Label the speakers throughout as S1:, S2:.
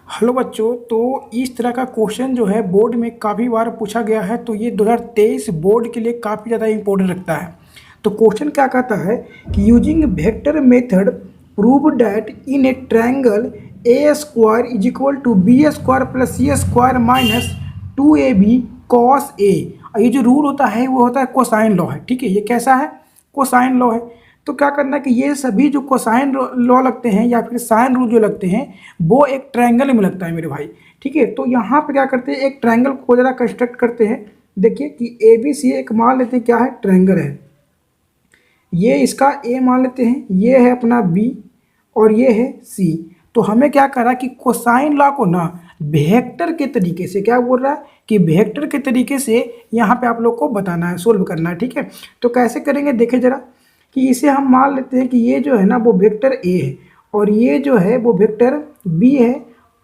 S1: Hello बच्चों। तो इस तरह का क्वेश्चन जो है बोर्ड में काफ़ी बार पूछा गया है, तो ये 2023 बोर्ड के लिए काफ़ी ज़्यादा इंपॉर्टेंट रखता है। तो क्वेश्चन क्या कहता है कि using vector method prove that in a triangle a square is equal to b square plus c square minus 2ab cos a. ये जो रूल होता है वो होता है कोसाइन लॉ है। ठीक है, ये कैसा है? कोसाइन लॉ है। तो क्या करना है कि ये सभी जो कोसाइन लॉ लगते हैं या फिर साइन रूल जो लगते हैं वो एक ट्रायंगल में लगता है मेरे भाई। ठीक है, तो यहाँ पे क्या करते हैं, एक ट्रायंगल को ज़रा कंस्ट्रक्ट करते हैं। देखिए कि ए बी सी एक मान लेते हैं क्या है, ट्रायंगल है। ये इसका ए मान लेते हैं, ये है अपना बी और ये है सी। तो हमें क्या करा कि कोसाइन लॉ को ना वेक्टर के तरीके से, क्या बोल रहा है कि वेक्टर के तरीके से यहाँ पे आप लोग को बताना है, सोल्व करना है। ठीक है, तो कैसे करेंगे देखें जरा कि इसे हम मान लेते हैं कि ये जो है ना वो वेक्टर ए है और ये जो है वो वेक्टर बी है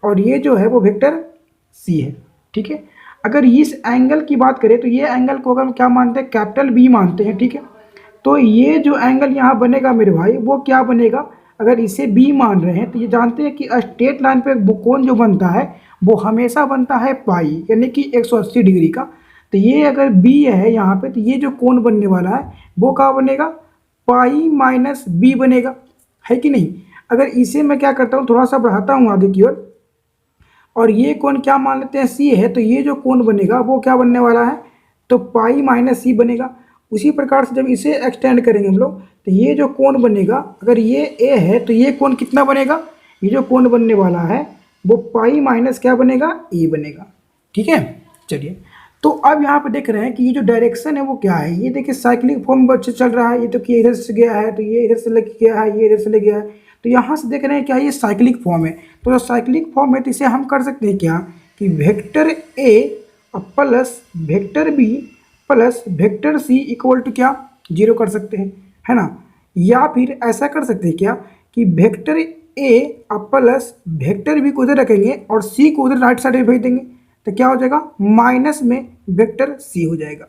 S1: और ये जो है वो वेक्टर सी है। ठीक है, अगर इस एंगल की बात करें तो ये एंगल को अगर हम क्या मानते हैं, कैपिटल बी मानते हैं। ठीक है, तो ये जो एंगल यहाँ बनेगा मेरे भाई वो क्या बनेगा, अगर इसे बी मान रहे हैं तो ये जानते हैं कि स्ट्रेट लाइन पे कोण जो बनता है वो हमेशा बनता है पाई, यानी कि 180 डिग्री का। तो ये अगर बी है यहाँ पे तो ये जो कोण बनने वाला है वो क्या बनेगा, पाई माइनस बी बनेगा, है कि नहीं। अगर इसे मैं क्या करता हूँ, थोड़ा सा बढ़ाता हूँ आगे की ओर और ये कोण क्या मान लेते हैं, सी है, तो ये जो कोण बनेगा वो क्या बनने वाला है, तो पाई माइनस सी बनेगा। उसी प्रकार से जब इसे एक्सटेंड करेंगे हम लोग तो ये जो कोण बनेगा, अगर ये ए है तो ये कोण कितना बनेगा, ये जो कोण बनने वाला है वो पाई माइनस क्या बनेगा, ए बनेगा। ठीक है, चलिए तो अब यहाँ पे देख रहे हैं कि ये जो डायरेक्शन है वो क्या है, ये देखिए साइक्लिक फॉर्म बच्चे चल रहा है। ये तो कि इधर से गया है तो ये इधर से लग गया है, ये इधर से ले गया है, तो यहाँ से देख रहे हैं क्या ये साइक्लिक फॉर्म है। तो जो साइक्लिक फॉर्म है तो इसे हम कर सकते हैं क्या कि vector A plus vector B plus vector C equal to क्या, जीरो कर सकते हैं, है ना। या फिर ऐसा कर सकते हैं क्या कि vector A plus vector B को उधर रखेंगे और सी को उधर राइट साइड में भेज देंगे, तो क्या हो जाएगा, माइनस में वेक्टर सी हो जाएगा,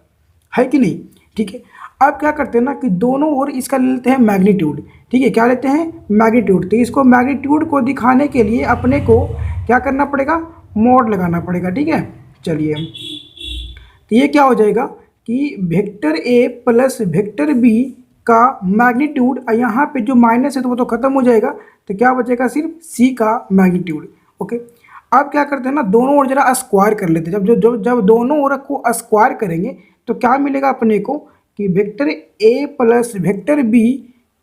S1: है कि नहीं। ठीक है, अब क्या करते हैं ना कि दोनों ओर इसका ले लेते हैं मैग्नीट्यूड। ठीक है, क्या लेते हैं, मैग्नीट्यूड। तो इसको मैग्नीट्यूड को दिखाने के लिए अपने को क्या करना पड़ेगा, मोड लगाना पड़ेगा। ठीक है, चलिए तो ये क्या हो जाएगा कि vector A plus vector B का मैग्नीट्यूड, यहाँ पे जो माइनस है तो वो तो खत्म हो जाएगा, तो क्या बचेगा, सिर्फ सी का मैग्नीट्यूड। ओके, अब क्या करते हैं ना, दोनों ओर जरा स्क्वायर कर लेते हैं। जब दोनों ओर को स्क्वायर करेंगे तो क्या मिलेगा अपने को कि vector A plus vector B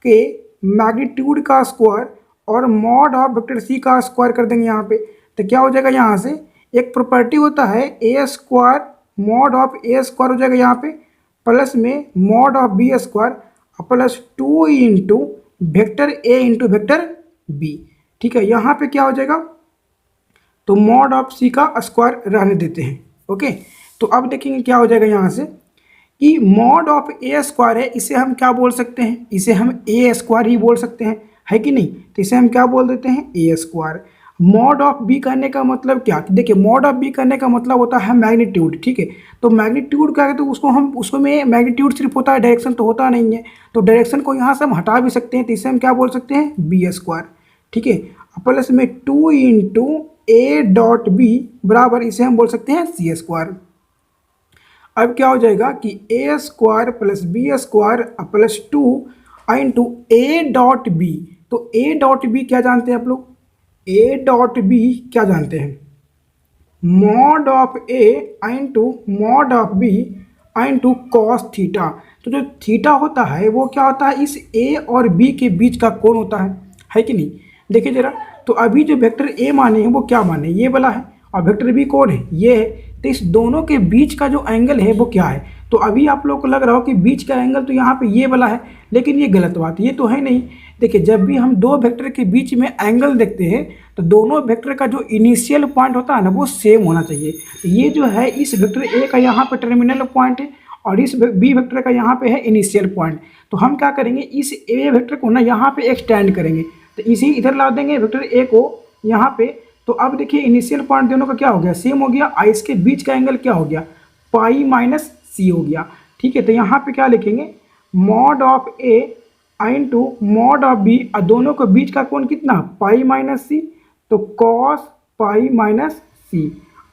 S1: के मैग्नीट्यूड का स्क्वायर और मॉड ऑफ वेक्टर सी का स्क्वायर कर देंगे यहाँ पे, तो क्या हो जाएगा, यहाँ से एक प्रॉपर्टी होता है a square mod of a square हो जाएगा यहाँ पे, प्लस में mod of b square plus 2 into vector a into vector b. ठीक है, यहाँ पे क्या हो जाएगा, तो मॉड ऑफ सी का स्क्वायर रहने देते हैं। ओके, तो अब देखेंगे क्या हो जाएगा यहाँ से कि मॉड ऑफ ए स्क्वायर है, इसे हम क्या बोल सकते हैं, इसे हम ए स्क्वायर ही बोल सकते हैं, है कि नहीं। तो इसे हम क्या बोल देते हैं, ए स्क्वायर। मॉड ऑफ बी करने का मतलब क्या, देखिए मॉड ऑफ बी करने का मतलब होता है मैग्नीट्यूड। ठीक है, तो मैग्नीट्यूड क्या है, तो उसको में मैग्नीट्यूड सिर्फ होता है, डायरेक्शन तो होता नहीं है। तो डायरेक्शन को यहाँ से हम हटा भी सकते हैं, तो इसे हम क्या बोल सकते हैं, बी स्क्वायर। ठीक है, प्लस में 2 इंटू ए डॉट बी बराबर इसे हम बोल सकते हैं सी स्क्वायर। अब क्या हो जाएगा कि a square plus b square plus 2 into a dot b. तो ए डॉट बी क्या जानते हैं आप लोग, ए डॉट बी क्या जानते हैं, mod of A into mod of B into cos theta. तो जो थीटा होता है वो क्या होता है, इस ए और बी के बीच का कोण होता है कि नहीं। देखिए जरा, तो अभी जो वेक्टर ए माने हैं वो क्या माने, ये वाला है, और वेक्टर बी कौन है, ये है। तो इस दोनों के बीच का जो एंगल है वो क्या है, तो अभी आप लोग को लग रहा हो कि बीच का एंगल तो यहाँ पे ये वाला है, लेकिन ये गलत बात, ये तो है नहीं। देखिए जब भी हम दो वेक्टर के बीच में एंगल देखते हैं तो दोनों वेक्टर का जो इनिशियल पॉइंट होता है ना वो सेम होना चाहिए। तो ये जो है इस वेक्टर ए का यहाँ पे टर्मिनल पॉइंट है और इस बी वेक्टर का यहाँ पे है इनिशियल पॉइंट। तो हम क्या करेंगे, इस ए वेक्टर को ना यहाँ पे एक्सटेंड करेंगे, तो इसी इधर ला देंगे वेक्टर ए को यहाँ पे। तो अब देखिए इनिशियल पॉइंट दोनों का क्या हो गया, सेम हो गया, और इसके बीच का एंगल क्या हो गया, पाई माइनस सी हो गया। ठीक है, तो यहाँ पे क्या लिखेंगे, mod of A into mod of B, और दोनों के बीच का कोण कितना, पाई माइनस सी, तो cos pi minus C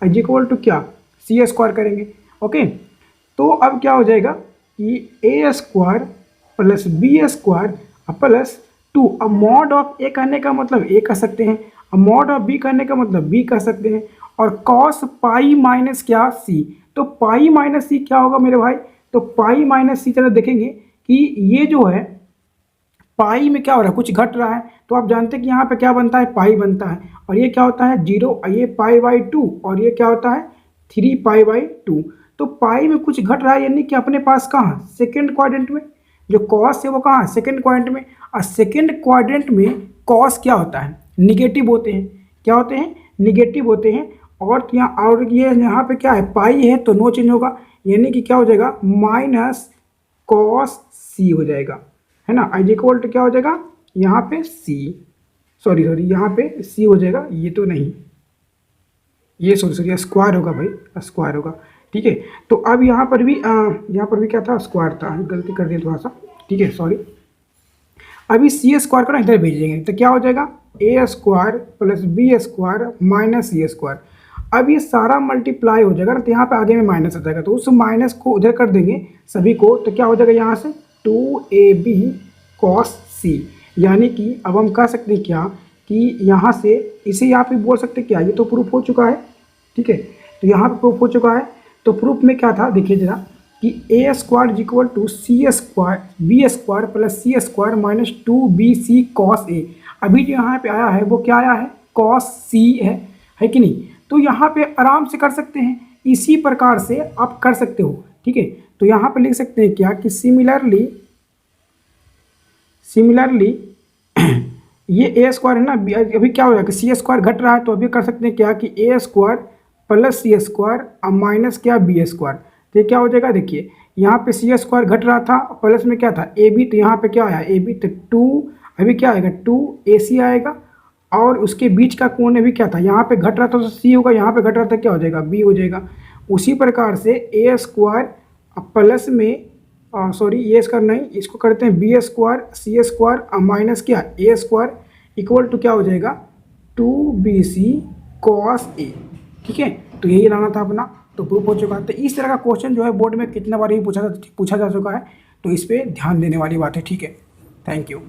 S1: is equal to क्या, सी स्क्वायर करेंगे। ओके, तो अब क्या हो जाएगा कि a square plus b square plus 2। अब मॉड ऑफ ए करने का मतलब ए कर सकते हैं, अब मॉड ऑफ बी करने का मतलब बी कर सकते हैं, और कॉस पाई माइनस क्या सी। तो पाई माइनस सी क्या होगा मेरे भाई, तो पाई माइनस सी तरह देखेंगे कि ये जो है पाई में क्या हो रहा है, कुछ घट रहा है, तो आप जानते हैं कि यहाँ पे क्या बनता है, पाई बनता है, और ये क्या होता है 0, ये पाई बाई 2, और ये क्या होता है 3 पाई बाई 2। तो पाई में कुछ घट रहा है, यानी कि अपने पास कहाँ, सेकेंड क्वाड्रेंट में, जो कॉस है वो कहाँ है, सेकेंड क्वाड्रेंट में। और सेकेंड क्वाड्रेंट में कॉस क्या होता है, निगेटिव होते हैं, क्या होते हैं, निगेटिव होते हैं। और यहाँ, और ये यहाँ पे क्या है, पाई है तो नो चेंज होगा, यानी कि क्या हो जाएगा माइनस कॉस सी हो जाएगा, है ना। इज इक्वल टू क्या हो जाएगा यहाँ पे सी, सॉरी यहाँ पे सी हो जाएगा, ये तो नहीं, ये सॉरी स्क्वायर होगा भाई, स्क्वायर होगा, ठीक है। तो अब यहाँ पर भी क्या था, स्क्वायर था, गलती कर दी थोड़ा सा, ठीक है सॉरी। अभी सी स्क्वायर को ना इधर भेज देंगे, तो क्या हो जाएगा a square plus b square minus c square. अब ये सारा मल्टीप्लाई हो जाएगा ना, तो यहाँ पे आगे में माइनस आ जाएगा, तो उस माइनस को उधर कर देंगे सभी को, तो क्या हो जाएगा यहाँ से 2ab cos c। यानी कि अब हम कह सकते हैं क्या कि यहाँ से इसे यहाँ पे बोल सकते हैं क्या, ये तो प्रूफ हो चुका है, ठीक है। तो यहाँ पे प्रूफ हो चुका है, तो प्रूफ में क्या था देखिए जरा कि a square is equal to c square b square plus c square minus 2bc cos a। अभी जो यहाँ पे आया है वो क्या आया है, cos c है कि नहीं। तो यहाँ पे आराम से कर सकते हैं, इसी प्रकार से आप कर सकते हो, ठीक है। तो यहाँ पे लिख सकते हैं क्या कि सिमिलरली ये ए स्क्वायर है ना, अभी क्या हो जाएगा सी स्क्वायर घट रहा है, तो अभी कर सकते हैं क्या कि a square plus c square और माइनस क्या बी स्क्वायर। तो ये क्या हो जाएगा, देखिए यहाँ पे सी स्क्वायर घट रहा था, प्लस में क्या था ए बी, तो यहाँ पे क्या आया ए बी, तो 2 अभी क्या आएगा 2ac आएगा, और उसके बीच का कोण अभी क्या था, यहाँ पे घट रहा था तो सी होगा, यहाँ पे घट रहा था क्या हो जाएगा बी हो जाएगा। उसी प्रकार से ए स्क्वायर प्लस में सॉरी ये स्क्वायर नहीं, इसको करते हैं बी स्क्वायर सी स्क्वायर माइनस क्या ए स्क्वायर इक्वल टू क्या हो जाएगा 2bc cos a, ठीक है। तो यही लाना था अपना, तो प्रूफ हो चुका है। तो इस तरह का क्वेश्चन जो है बोर्ड में कितना बार ही पूछा जा चुका है, तो इस पर ध्यान देने वाली बात है, ठीक है। Thank you.